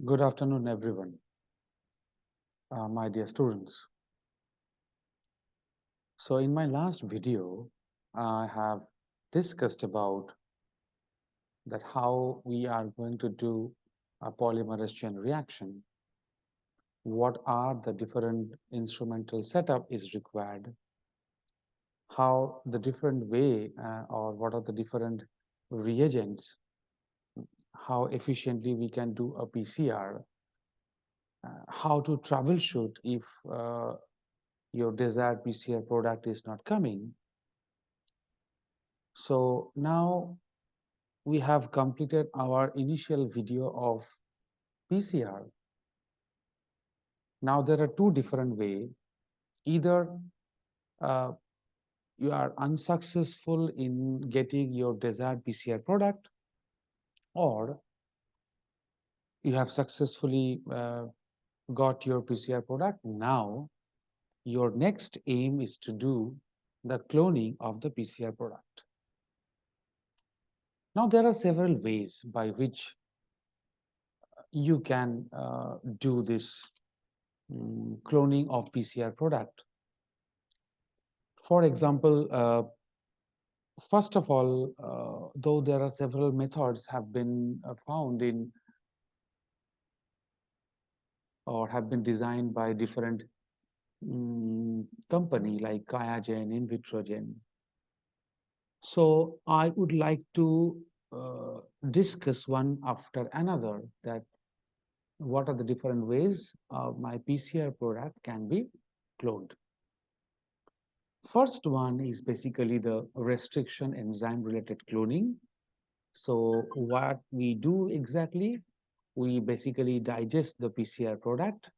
Good afternoon, everyone, my dear students. So, in my last video, I have discussed about that how we are going to do a polymerase chain reaction. What are the different instrumental setup is required? How the different way or what are the different reagents? How efficiently we can do a PCR? How to troubleshoot if your desired PCR product is not coming. So now we have completed our initial video of PCR. Now there are two different ways. Either uh, you are unsuccessful in getting your desired PCR product, or you have successfully got your PCR product. Now your next aim is to do the cloning of the PCR product. Now there are several ways by which you can do this cloning of PCR product. For example, first of all, though there are several methods have been found in or have been designed by different company like QIAGEN, InVitroGen. So I would like to discuss one after another that what are the different ways my PCR product can be cloned. First one is basically the restriction enzyme related cloning. So what we do exactly, we basically digest the PCR product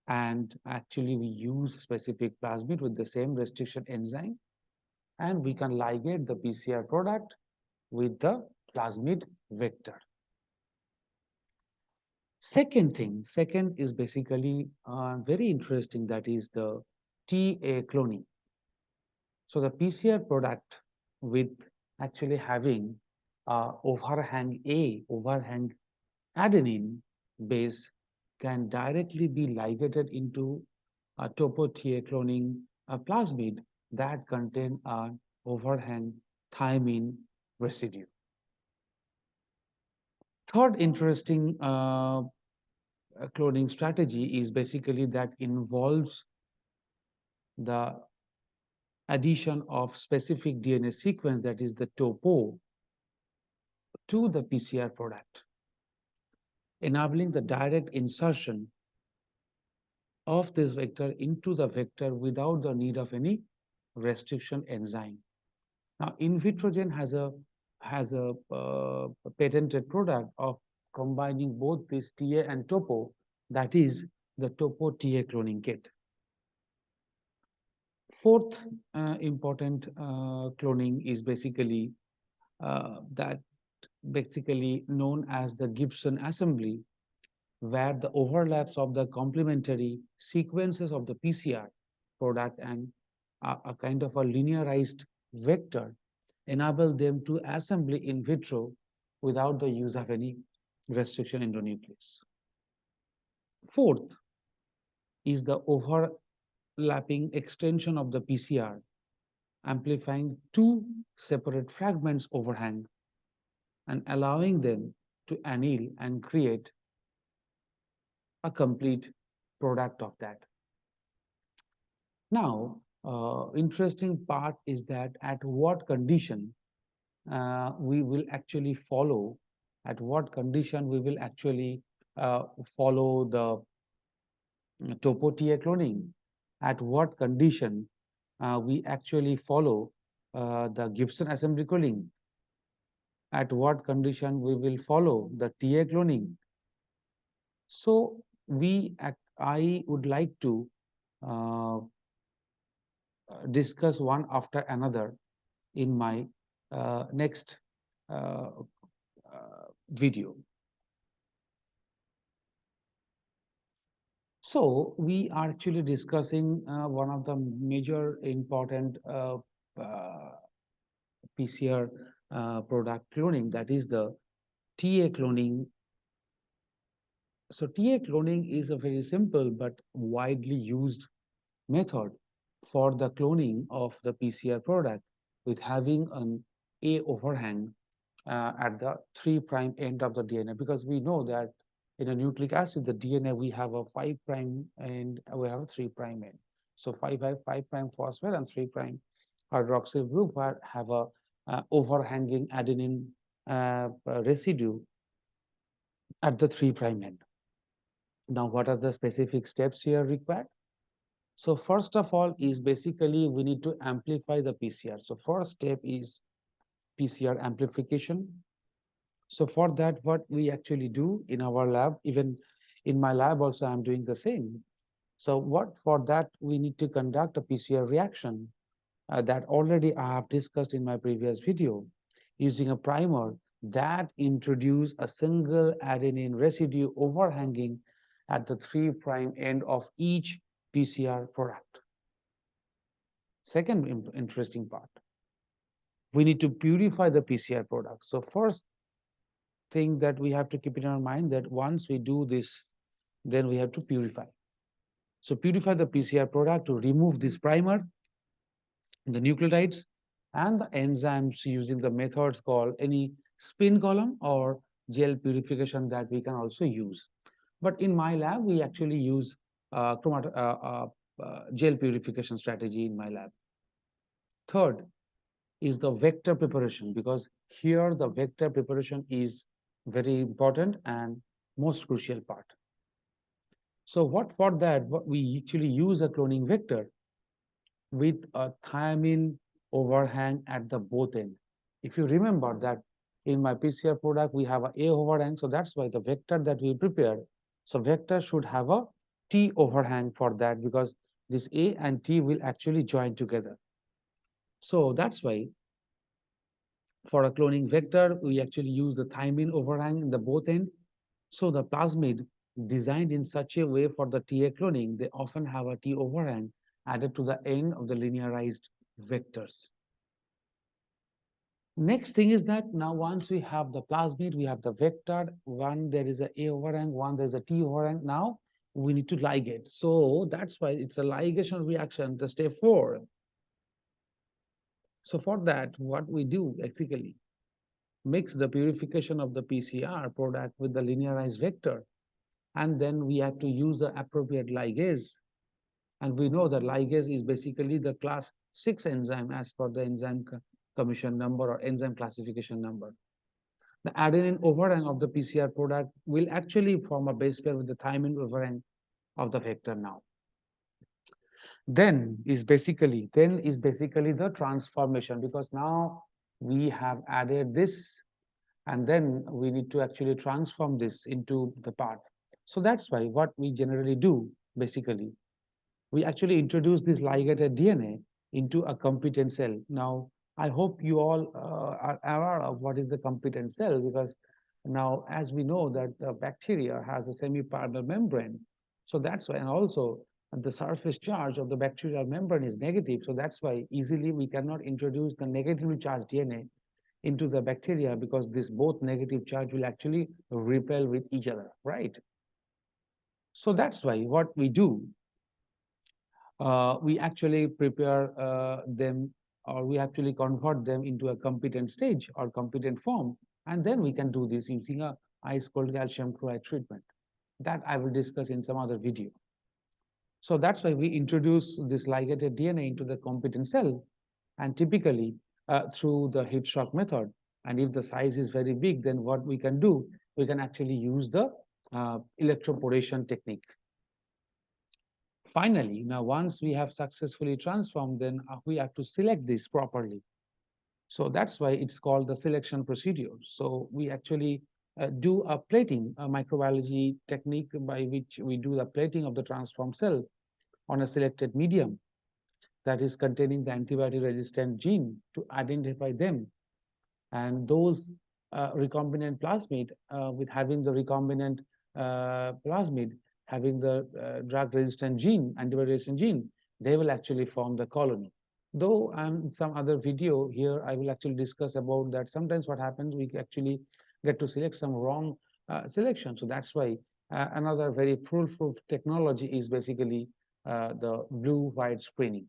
and actually we use specific plasmid with the same restriction enzyme and we can ligate the PCR product with the plasmid vector. Second is basically very interesting, that is the TA cloning. So the PCR product with actually having overhang adenine base can directly be ligated into a topo TA cloning plasmid that contain an overhang thymine residue. Third interesting cloning strategy is basically that involves the addition of specific DNA sequence, that is the topo, to the PCR product, enabling the direct insertion of this vector into the vector without the need of any restriction enzyme. Now, InVitroGen has a patented product of combining both this TA and topo, that is the topo TA cloning kit. Fourth important cloning is basically basically known as the Gibson assembly, where the overlaps of the complementary sequences of the PCR product and a kind of a linearized vector enable them to assemble in vitro without the use of any restriction endonuclease. Fourth is the overlapping extension of the PCR, amplifying two separate fragments overhang and allowing them to anneal and create a complete product of that. Now, interesting part is that at what condition we will actually follow, at what condition we will actually follow the topo TA cloning, at what condition we actually follow the Gibson assembly cloning, at what condition we will follow the TA cloning. So I would like to discuss one after another in my next video. So we are actually discussing one of the major important PCR product cloning, that is the TA cloning So TA cloning is a very simple but widely used method for the cloning of the PCR product with having an A overhang at the 3' end of the DNA, because we know that in a nucleic acid, the DNA, we have a 5' and we have a 3' end. So 5' phosphate and 3' hydroxyl group have a overhanging adenine residue at the 3' end. Now, what are the specific steps here required? So first of all is basically we need to amplify the PCR. So first step is PCR amplification. So for that, what we actually do in our lab, even in my lab also, I'm doing the same. So what for that, we need to conduct a PCR reaction that already I have discussed in my previous video using a primer that introduce a single adenine residue overhanging at the 3' end of each PCR product. Second interesting part, we need to purify the PCR product. So first thing that we have to keep in our mind that once we do this, then we have to purify. So purify the PCR product to remove this primer, the nucleotides, and the enzymes using the methods called any spin column or gel purification that we can also use. But in my lab, we actually use gel purification strategy in my lab. Third is the vector preparation, because here the vector preparation is very important and most crucial part. So what for that, what we actually use a cloning vector with a thymine overhang at the both end. If you remember that in my PCR product, we have a overhang. So that's why the vector that we prepare, so vector should have a T overhang for that, because this A and T will actually join together. So that's why for a cloning vector, we actually use the thymine overhang in the both end. So the plasmid designed in such a way for the TA cloning, they often have a T overhang added to the end of the linearized vectors. Next thing is that now once we have the plasmid, we have the vector, one there is a overhang, one there is a T overhang. Now we need to ligate. So that's why it's a ligation reaction, the step 4. So for that, what we do basically, mix the purification of the PCR product with the linearized vector, and then we have to use the appropriate ligase. And we know that ligase is basically the class 6 enzyme as per the enzyme commission number or enzyme classification number. The adenine overhang of the PCR product will actually form a base pair with the thymine overhang of the vector now. Then is basically the transformation, because now we have added this, and then we need to actually transform this into the part. So that's why what we generally do, basically, we actually introduce this ligated DNA into a competent cell. Now, I hope you all are aware of what is the competent cell, because now, as we know that the bacteria has a semi-permeable membrane. So that's why, and also the surface charge of the bacterial membrane is negative. So that's why easily we cannot introduce the negatively charged DNA into the bacteria, because this both negative charge will actually repel with each other, right? So that's why what we do, we actually prepare them, or we actually convert them into a competent stage or competent form, and then we can do this using a ice cold calcium chloride treatment that I will discuss in some other video. So that's why we introduce this ligated DNA into the competent cell, and typically through the heat shock method. And if the size is very big, then what we can do, we can actually use the electroporation technique. Finally, now once we have successfully transformed, then we have to select this properly. So that's why it's called the selection procedure. So we actually do a plating, a microbiology technique by which we do the plating of the transformed cell on a selected medium that is containing the antibiotic resistant gene to identify them. And those recombinant plasmid with having the recombinant plasmid having the drug resistant gene, antibiotic resistant gene, they will actually form the colony. Though some other video here, I will actually discuss about that. Sometimes what happens, we actually get to select some wrong selection. So that's why Another very fruitful technology is basically the blue-white screening.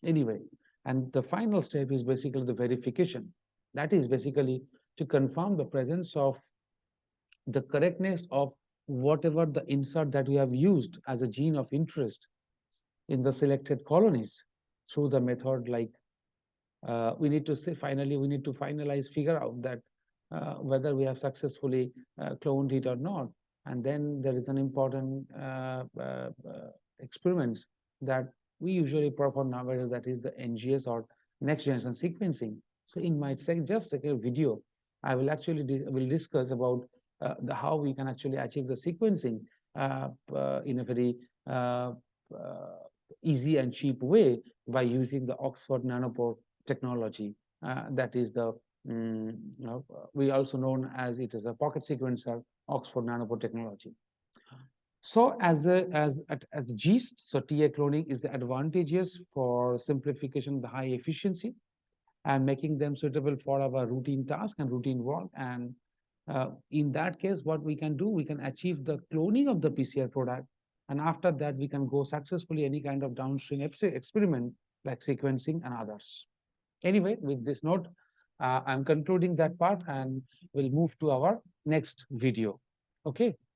Anyway, and the final step is basically the verification. That is basically to confirm the presence of the correctness of whatever the insert that we have used as a gene of interest in the selected colonies through the method like we need to say finally we need to finalize figure out that whether we have successfully cloned it or not, and then there is an important experiment that we usually perform nowadays, that is the NGS or next generation sequencing. So in my just second video I will actually will discuss about the how we can actually achieve the sequencing in a very uh, uh, easy and cheap way by using the Oxford nanopore technology. That is the we also known as it is a pocket sequencer, Oxford nanopore technology. So as a gist, so TA cloning is the advantageous for simplification, the high efficiency, and making them suitable for our routine task and routine work. And in that case, what we can do, we can achieve the cloning of the PCR product. And after that, we can go successfully any kind of downstream experiment like sequencing and others. Anyway, with this note, I'm concluding that part and we'll move to our next video. Okay.